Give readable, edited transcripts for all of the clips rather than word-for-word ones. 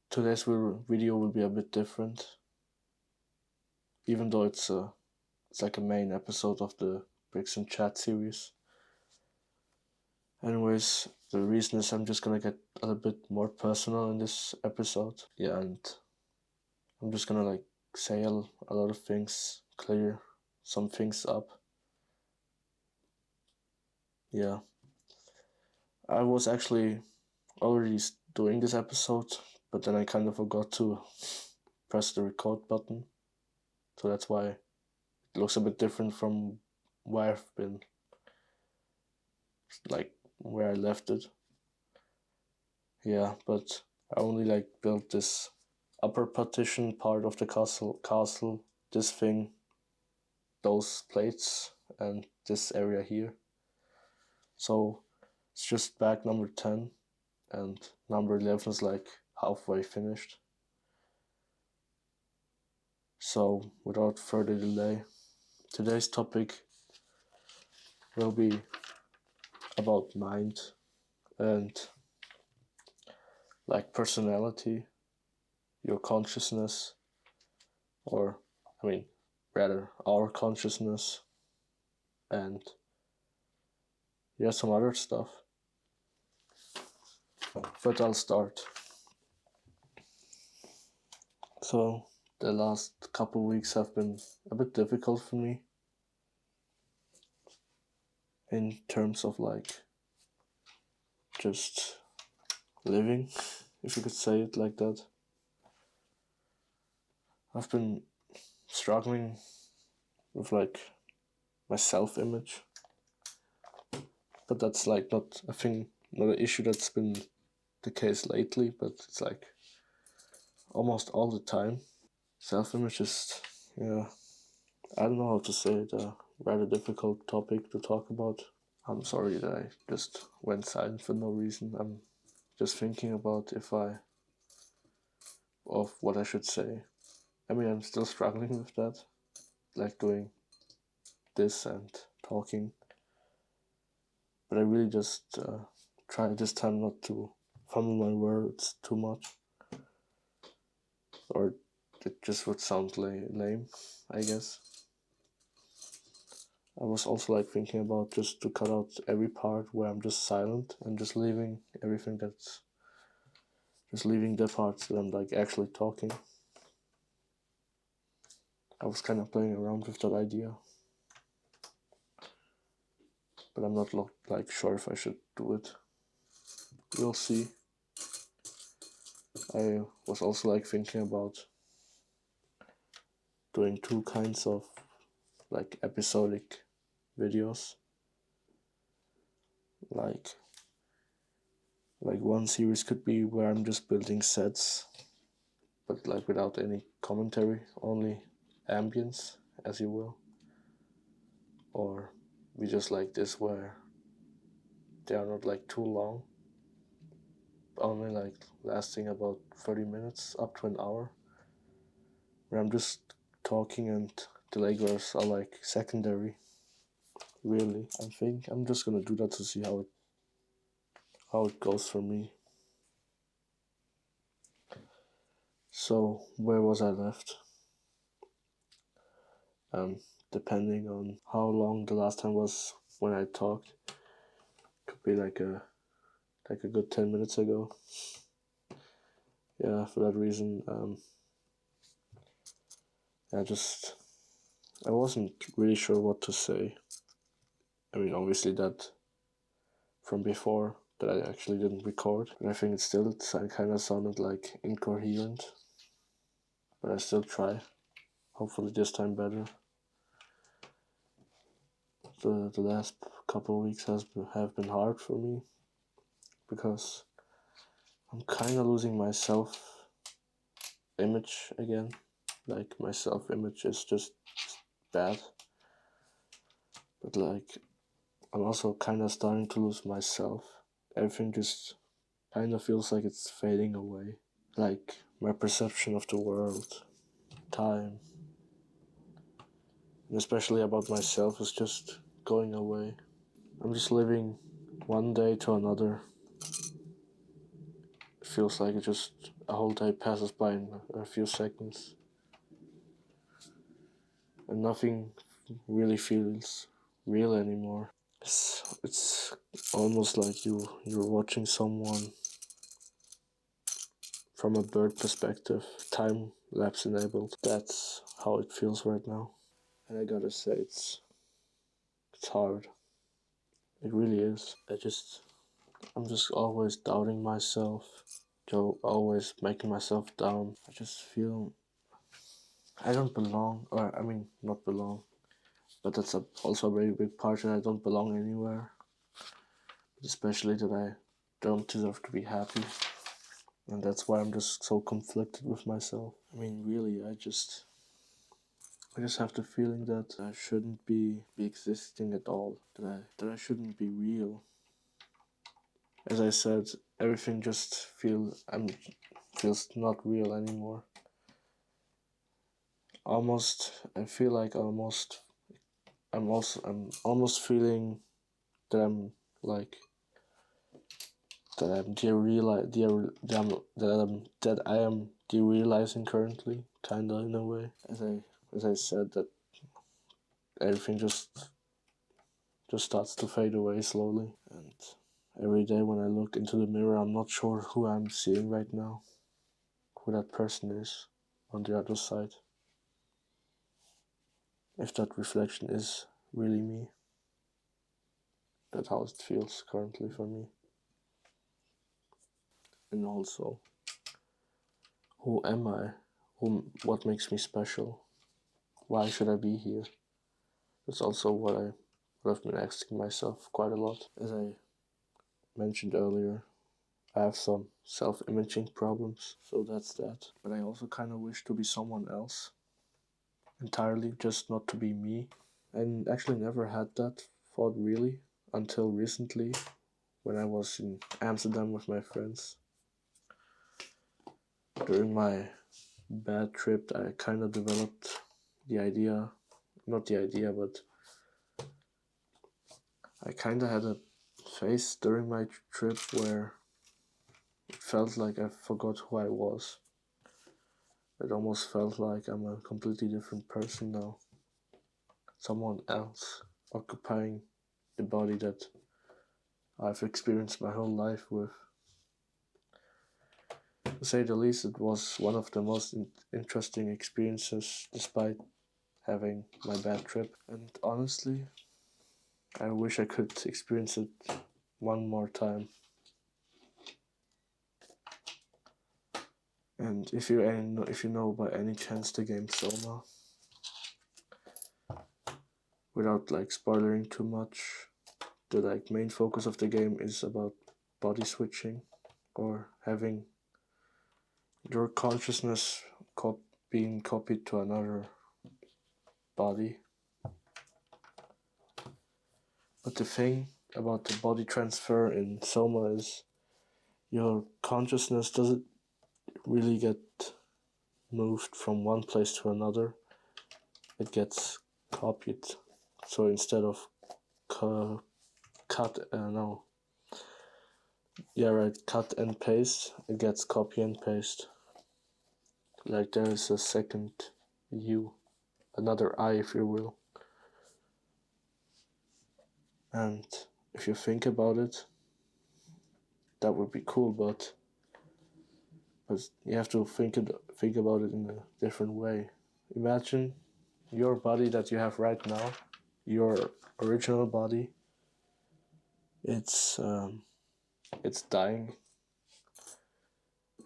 Today's video will be a bit different, even though it's like a main episode of the Bricks and Chat series. Anyways, the reason is I'm just gonna get a little bit more personal in this episode. Yeah, and I'm just gonna like say a lot of things, clear some things up. Yeah. I was actually already doing this episode, but then I kind of forgot to press the record button. So that's why it looks a bit different from where I've been, like where I left it. Yeah, but I only like built this upper partition part of the castle, this thing, those plates, and this area here. So it's just bag number 10, and number 11 is like halfway finished. So without further delay, today's topic will be about mind and like personality, your consciousness, or I mean, rather our consciousness, and yeah, some other stuff. But I'll start. So the last couple of weeks have been a bit difficult for me in terms of like just living, if you could say it like that. I've been struggling with like my self-image, but that's like not a thing, not an issue that's been the case lately, but it's like almost all the time. Self-image is, yeah, I don't know how to say it, a rather difficult topic to talk about. I'm sorry that I just went silent for no reason. I'm just thinking about of what I should say. I mean, I'm still struggling with that, like doing this and talking. But I really just try this time not to fumble my words too much, or it just would sound lame, I guess. I was also like thinking about just to cut out every part where I'm just silent and just leaving everything that's just leaving the parts that I'm like actually talking. I was kind of playing around with that idea, but I'm not like sure if I should do it. We'll see. I was also like thinking about doing two kinds of like episodic videos. Like one series could be where I'm just building sets, but like without any commentary, only ambience, as you will. Or we just like this where they are not like too long, only like lasting about 30 minutes up to an hour, where I'm just talking and the Legos are like secondary. Really, I think I'm just gonna do that to see how it goes for me. So where was I left? Depending on how long the last time was when I talked, could be like a good 10 minutes ago. Yeah, for that reason, I wasn't really sure what to say. I mean, obviously that from before that I actually didn't record, but I think it kind of sounded like incoherent. But I still try. Hopefully this time better. The last couple of weeks have been hard for me because I'm kind of losing my self-image again. Like my self-image is just bad. But like I'm also kind of starting to lose myself. Everything just kind of feels like it's fading away. Like my perception of the world, time, and especially about myself is just going away. I'm just living one day to another, feels like it just a whole day passes by in a few seconds, and nothing really feels real anymore. It's almost like you're watching someone from a bird perspective, time lapse enabled. That's how it feels right now, and I gotta say it's hard. It really is. I'm just always doubting myself, always making myself down. I just feel I don't belong, or I mean, not belong, but that's also a very big part that I don't belong anywhere, especially that I don't deserve to be happy, and that's why I'm just so conflicted with myself. I mean, really, I just have the feeling that I shouldn't be existing at all, that I shouldn't be real. As I said, everything just feels not real anymore. I feel like I'm almost feeling that I'm like that I'm that I am derealizing currently, kinda in a way. As I said, that everything just starts to fade away slowly, and every day when I look into the mirror, I'm not sure who I'm seeing right now, who that person is on the other side. If that reflection is really me, that's how it feels currently for me. And also, who am I? What makes me special? Why should I be here? That's also what I've been asking myself quite a lot. As I mentioned earlier, I have some self-imaging problems, so that's that. But I also kind of wish to be someone else, entirely, just not to be me. And actually never had that thought really until recently, when I was in Amsterdam with my friends. During my bad trip, I kind of developed the idea, not the idea, but I kind of had a phase during my trip where it felt like I forgot who I was. It almost felt like I'm a completely different person now. Someone else occupying the body that I've experienced my whole life with. To say the least, it was one of the most interesting experiences despite having my bad trip. And honestly, I wish I could experience it one more time. And if you know by any chance the game Soma, without like spoiling too much, the like main focus of the game is about body switching, or having your consciousness being copied to another body. But the thing about the body transfer in Soma is your consciousness doesn't really get moved from one place to another. It gets copied. So instead of cut and paste, it gets copy and paste. Like there is a second you, another I, if you will. And if you think about it, that would be cool, but you have to think about it in a different way. Imagine your body that you have right now, your original body. It's dying,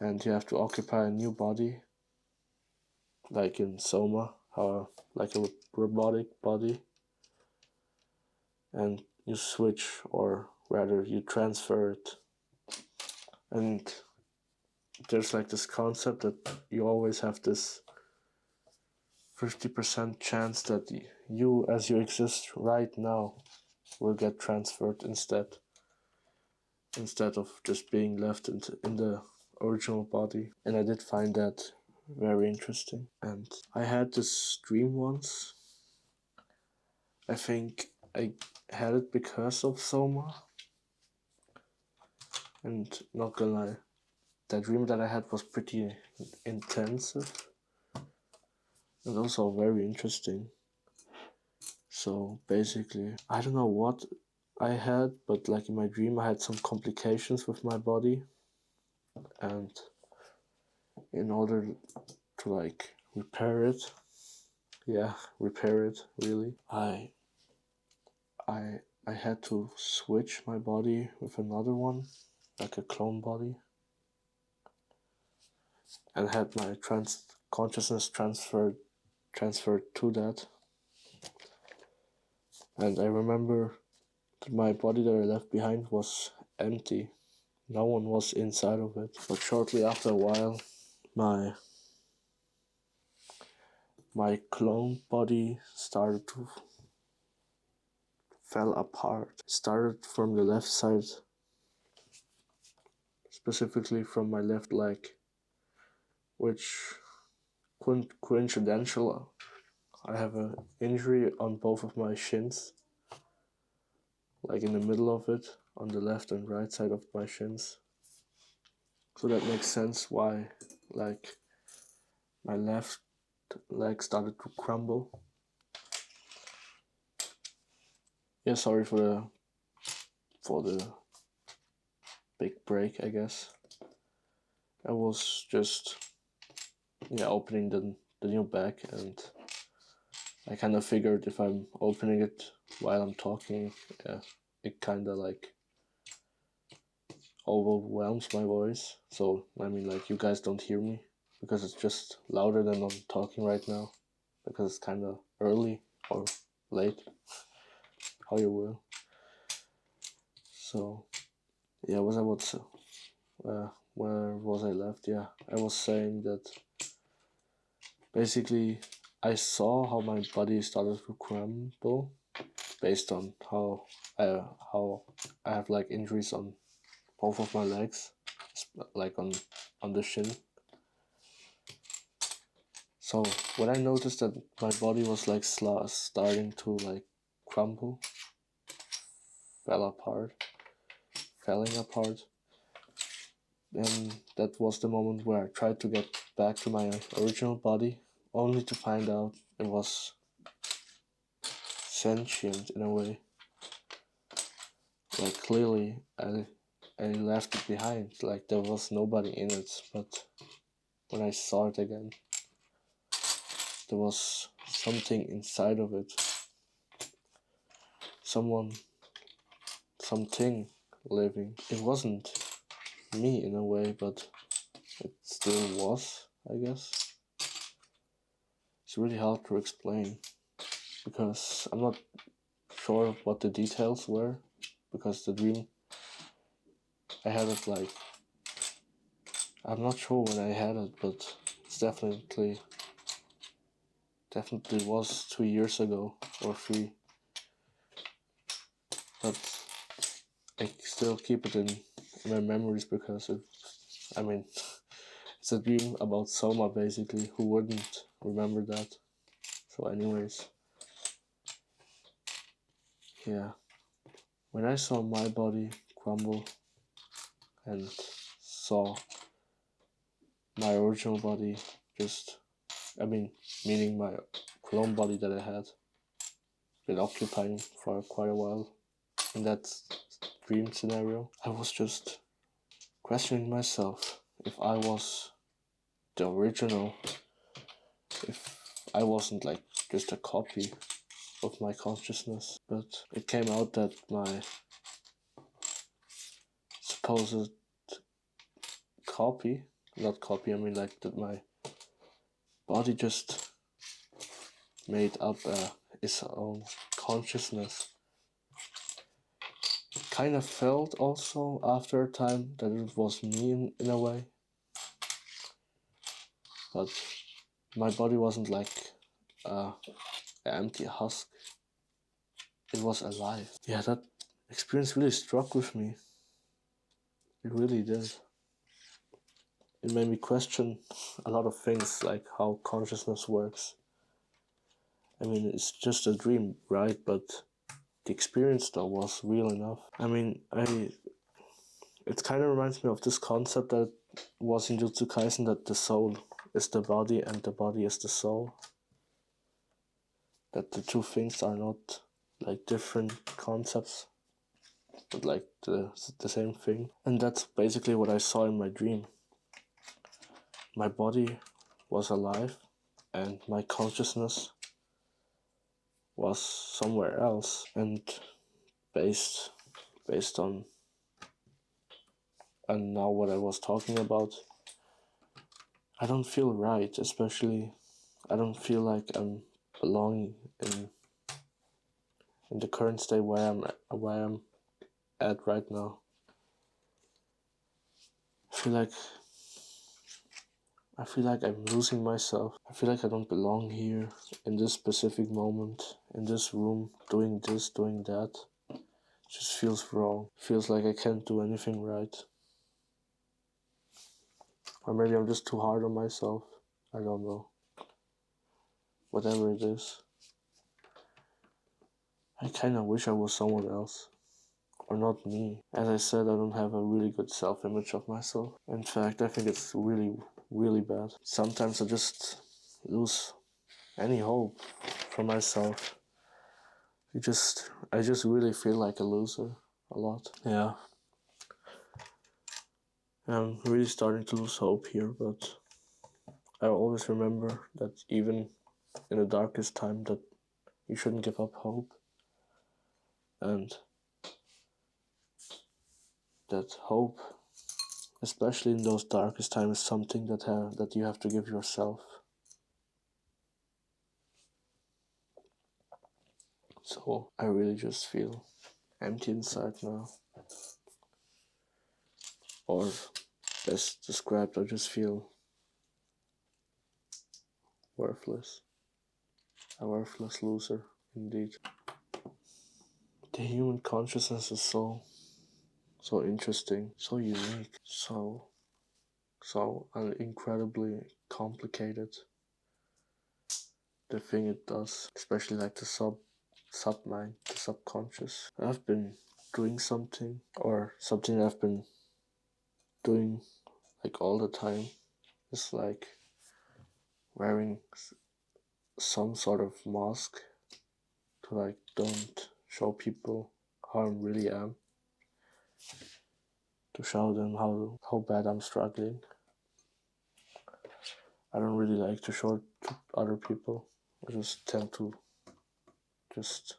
and you have to occupy a new body, like in Soma, like a robotic body, and you switch, or rather, you transfer it. And there's like this concept that you always have this 50% chance that you, as you exist right now, will get transferred instead of just being left in the original body. And I did find that very interesting. And I had this dream once. I think I had it because of Soma. And not gonna lie, the dream that I had was pretty intensive and also very interesting. So basically, I don't know what I had, but like in my dream I had some complications with my body, and in order to like repair it really, I had to switch my body with another one, like a clone body, and had my consciousness transferred to that. And I remember that my body that I left behind was empty. No one was inside of it. But shortly after a while, my clone body started to fell apart. It started from the left side, specifically from my left leg, which coincidental, I have an injury on both of my shins, like in the middle of it, on the left and right side of my shins. So that makes sense why, like, my left leg started to crumble. Yeah, sorry for the big break, I guess. I was just opening the new bag, and I kind of figured if I'm opening it while I'm talking, it kind of like overwhelms my voice. So I mean, like, you guys don't hear me because it's just louder than I'm talking right now, because it's kind of early or late, how you will. So yeah, where was I left? Yeah, I was saying that basically I saw how my body started to crumble based on how I have like injuries on both of my legs, like on the shin. So when I noticed that my body was like starting to like crumble, falling apart, then that was the moment where I tried to get back to my original body, only to find out it was sentient in a way. Like, clearly I left it behind, like there was nobody in it, but when I saw it again, there was something inside of it. Something living. It wasn't me in a way, but it still was, I guess. It's really hard to explain, because I'm not sure of what the details were, because the dream, I had it like, I'm not sure when I had it, but it's definitely was 2 years ago or 3, but I still keep it in my memories because it's a dream about Soma, basically. Who wouldn't remember that? So anyways, yeah, when I saw my body crumble and saw my original body meaning my clone body that I had been occupying for quite a while in that dream scenario, I was just questioning myself if I was the original, if I wasn't like just a copy of my consciousness. But it came out that my supposed that my body just made up its own consciousness. Kind of felt also after a time that it was me in a way, but my body wasn't like an empty husk. It was alive. Yeah, that experience really struck with me. It really did. It made me question a lot of things, like how consciousness works. I mean, it's just a dream, right? But the experience though was real enough. I mean, it kind of reminds me of this concept that was in Jujutsu Kaisen that the soul is the body and the body is the soul. That the two things are not like different concepts, but like the same thing. And that's basically what I saw in my dream. My body was alive and my consciousness was somewhere else, and based on and now what I was talking about, I don't feel right, especially I don't feel like I'm belonging in the current state where I'm at right now. I feel like I'm losing myself. I feel like I don't belong here in this specific moment, in this room, doing this, doing that. It just feels wrong. Feels like I can't do anything right. Or maybe I'm just too hard on myself. I don't know. Whatever it is. I kinda wish I was someone else. Or not me. As I said, I don't have a really good self-image of myself. In fact, I think it's really, really bad. Sometimes I just lose any hope for myself. I just really feel like a loser a lot. Yeah. I'm really starting to lose hope here, but I always remember that even in the darkest time that you shouldn't give up hope. And that hope, especially in those darkest times, is something that you have to give yourself. So I really just feel empty inside now. Or best described, I just feel worthless. A worthless loser, indeed. The human consciousness is so interesting, so unique, so incredibly complicated. The thing it does, especially like the submind, the subconscious. I've been doing something, or something I've been doing like all the time, is like wearing some sort of mask to like don't show people how I really am, to show them how bad I'm struggling. I don't really like to show it to other people. I just tend to just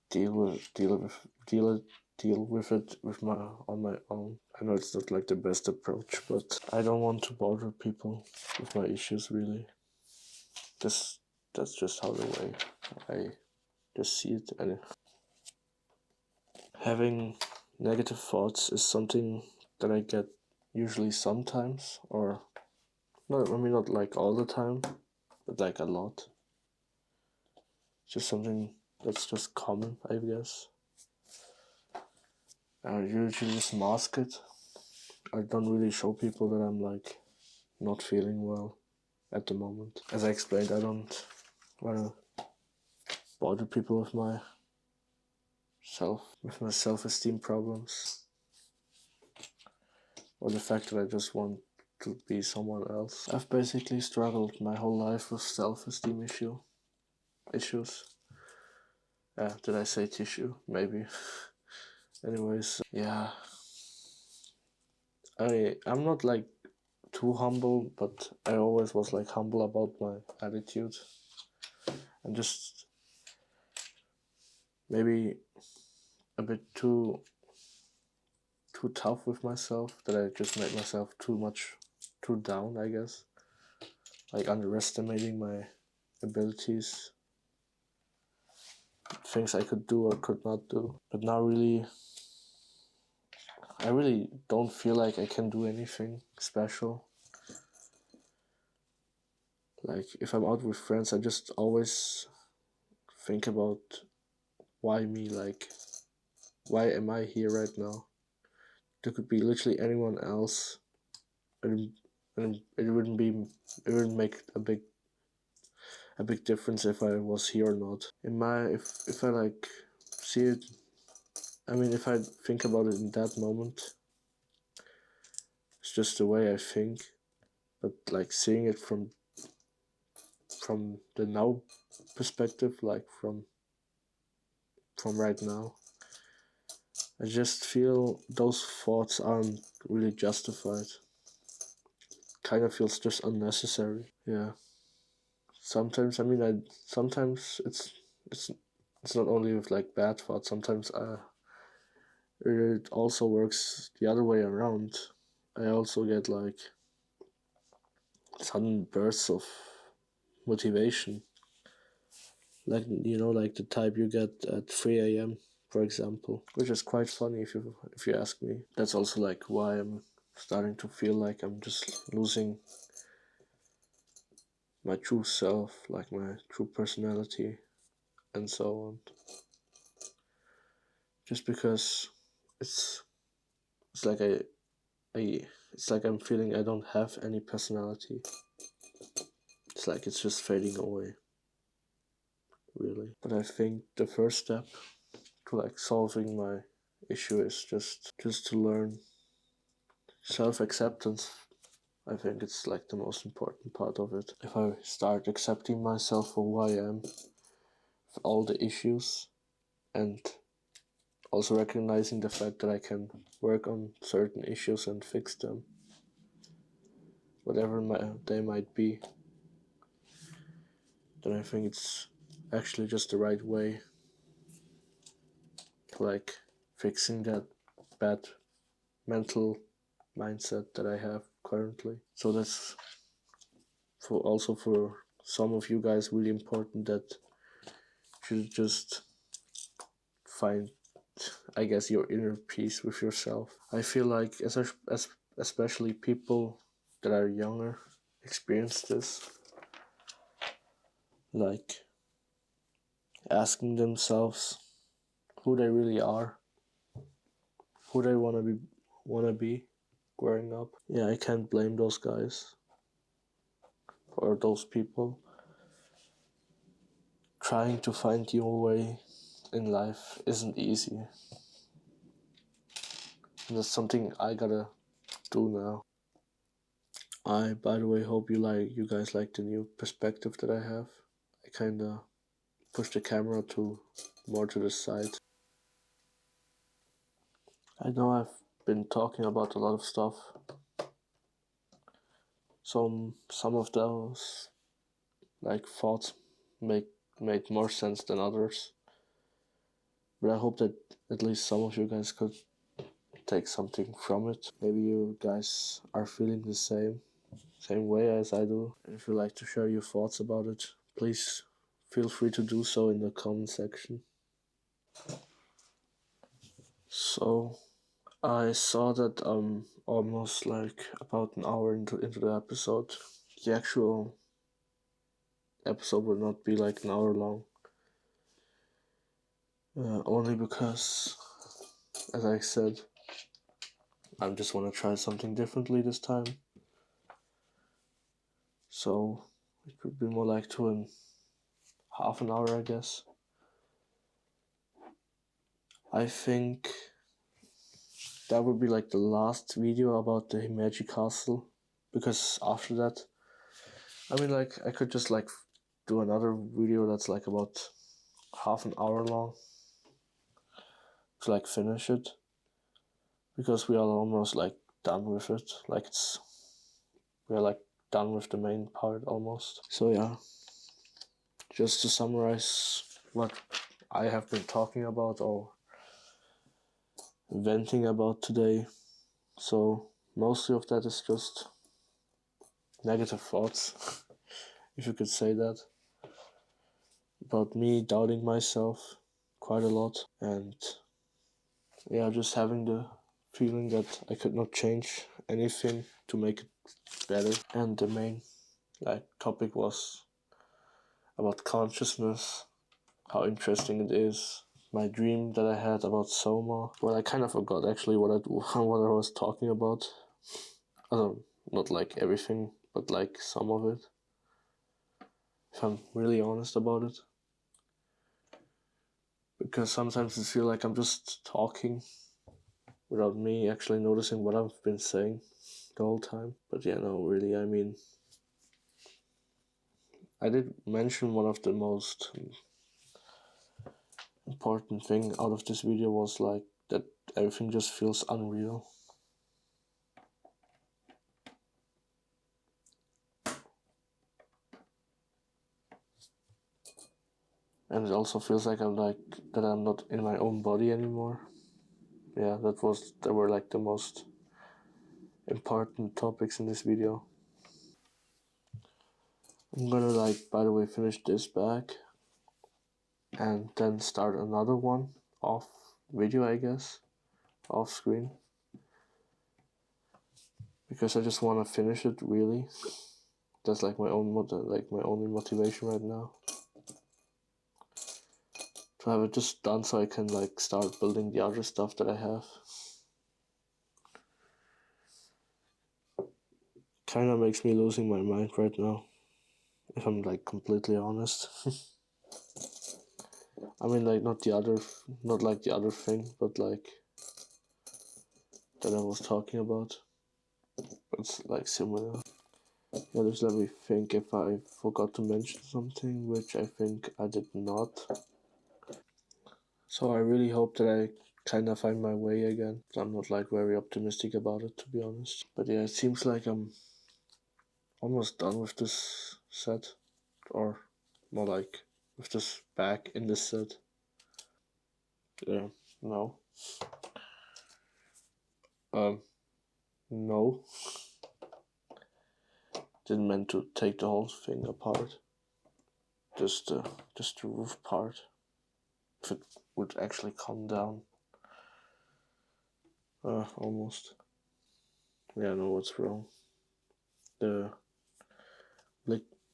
deal with it on my own. I know it's not like the best approach, but I don't want to bother people with my issues, really. That's just how the way I just see it. And having negative thoughts is something that I get usually sometimes, or not. I mean, not like all the time, but like a lot. Just something that's just common, I guess. I usually just mask it. I don't really show people that I'm like not feeling well at the moment. As I explained, I don't wanna bother people with my self-esteem problems, or the fact that I just want to be someone else. I've basically struggled my whole life with self-esteem issues. Did I say tissue? Maybe. Anyways, yeah. I'm not like too humble, but I always was like humble about my attitude, and just maybe a bit too tough with myself, that I just made myself too down, I guess, like underestimating my abilities, things I could do or could not do. But now I really don't feel like I can do anything special. Like if I'm out with friends, I just always think about why me, like why am I here right now? There could be literally anyone else, and it wouldn't make a big difference if I was here or not. If I like see it, I mean, if I think about it in that moment, It's just the way I think. But like seeing it from the now perspective, like from right now, I just feel those thoughts aren't really justified. Kind of feels just unnecessary. Yeah. Sometimes sometimes it's not only with like bad thoughts. Sometimes it also works the other way around. I also get like sudden bursts of motivation, like like the type you get at 3 a.m. for example, which is quite funny if you ask me. That's also like why I'm starting to feel like I'm just losing my true self, like my true personality, and so on. Just because it's it's like it's like I'm feeling I don't have any personality. It's like it's just fading away, really. But I think the first step to like solving my issue is just to learn self-acceptance. I think it's like the most important part of it. If I start accepting myself for who I am, with all the issues, and also recognizing the fact that I can work on certain issues and fix them, whatever they might be, then I think it's actually just the right way to like fixing that bad mental mindset that I have currently. So that's for some of you guys really important, that you should just find, I guess, your inner peace with yourself. I feel like as especially people that are younger experience this, like asking themselves who they really are, who they wanna be growing up. Yeah, I can't blame those guys or those people. Trying to find your way in life isn't easy. And that's something I gotta do now. I, by the way, hope you guys like the new perspective that I have. I kinda push the camera more to the side. I know I've been talking about a lot of stuff. Some of those like thoughts made more sense than others. But I hope that at least some of you guys could take something from it. Maybe you guys are feeling the same way as I do. And if you'd like to share your thoughts about it, please feel free to do so in the comment section. So I saw that almost like about an hour into the episode. The actual episode will not be like an hour long. Only because, as I said, I just want to try something differently this time. So it could be more like 2.5 hours, I guess. I think that would be like the last video about the Magic Castle, because after that, like I could just like do another video that's like about half an hour long to like finish it, because we are almost like done with it. Like we're like done with the main part almost. So yeah, just to summarize what I have been talking about or venting about today. So mostly of that is just negative thoughts, if you could say that, about me doubting myself quite a lot, and yeah, just having the feeling that I could not change anything to make it better. And the main topic was about consciousness, how interesting it is, my dream that I had about Soma. Well, I kind of forgot actually what what I was talking about. Not like everything, but like some of it, if I'm really honest about it. Because sometimes I feel like I'm just talking without me actually noticing what I've been saying. the whole time. But yeah, no, really, I mean, I did mention one of the most important thing out of this video was like that everything just feels unreal. And it also feels like I'm not in my own body anymore. Yeah, that were like the most important topics in this video. I'm gonna like, by the way, finish this back and then start another one off video, I guess, off screen, because I just want to finish it really. That's like my only motivation right now, to have it just done so I can like start building the other stuff that I have. Kind of makes me losing my mind right now, if I'm like completely honest. I mean, like not like the other thing, but like that I was talking about. It's like similar. Yeah, just let me think if I forgot to mention something, which I think I did not. So I really hope that I kind of find my way again. I'm not like very optimistic about it, to be honest. But yeah, it seems like I'm almost done with this set, or more like with this back in this set. Yeah, no. No. Didn't meant to take the whole thing apart. Just the roof part. If it would actually come down. Almost. Yeah, I know what's wrong. The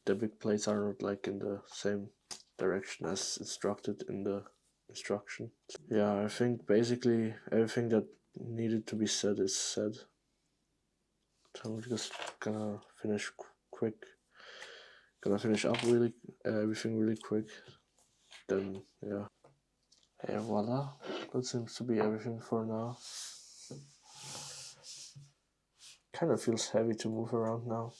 big plates are not like in the same direction as instructed in the instruction. Yeah, I think basically everything that needed to be said is said. So I'm just gonna finish quick. Gonna finish up everything really quick. Then yeah. Hey, voila. That seems to be everything for now. Kind of feels heavy to move around now.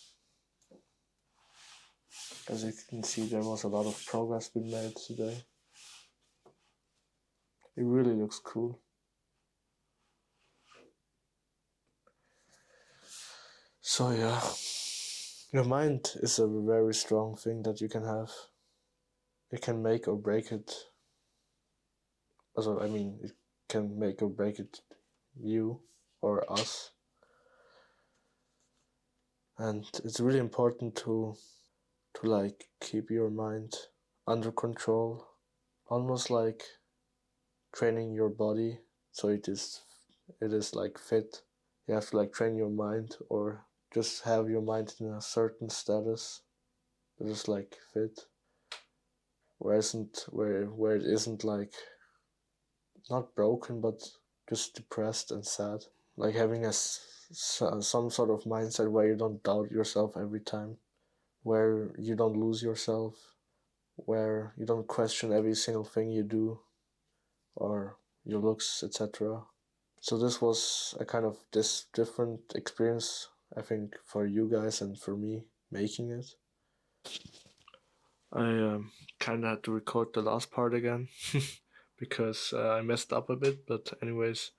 As you can see, there was a lot of progress being made today. It really looks cool. So yeah, your mind is a very strong thing that you can have. It can make or break it. Also, I mean, it can make or break it, you or us. And it's really important to like keep your mind under control, almost like training your body so it is like fit. You have to like train your mind, or just have your mind in a certain status that is like fit, where it isn't like not broken but just depressed and sad. Like having some sort of mindset where you don't doubt yourself every time, where you don't lose yourself, where you don't question every single thing you do or your looks, etc. So this was a kind of different experience, I think, for you guys and for me making it. I kind of had to record the last part again because I messed up a bit, but anyways,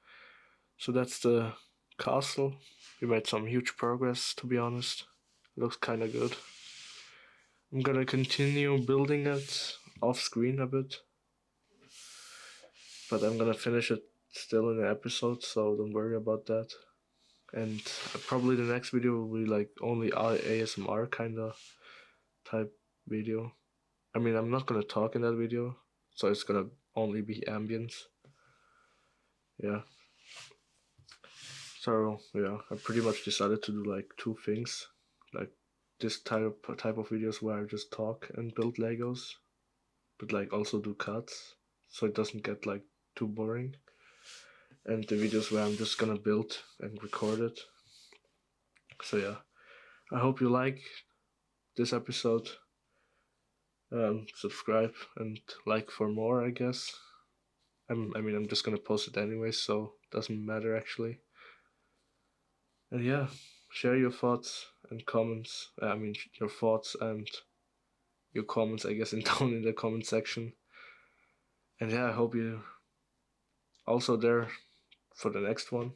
so that's the castle. We made some huge progress, to be honest. It looks kind of good. I'm gonna continue building it off screen a bit, but I'm gonna finish it still in the episode, so don't worry about that. And probably the next video will be like only ASMR kind of type video. I mean, I'm not gonna talk in that video, so it's gonna only be ambience. Yeah. So yeah, I pretty much decided to do like two things, like this type of videos where I just talk and build Legos, but like also do cuts, so it doesn't get like too boring. And the videos where I'm just gonna build and record it. So yeah, I hope you like this episode. Subscribe and like for more, I guess. I mean, I'm just gonna post it anyway, so it doesn't matter actually. And yeah, share your thoughts and comments. Your thoughts and your comments, I guess, down in the comment section. And yeah, I hope you also there for the next one.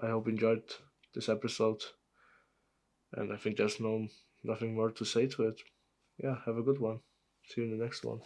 I hope you enjoyed this episode. And I think there's nothing more to say to it. Yeah, have a good one. See you in the next one.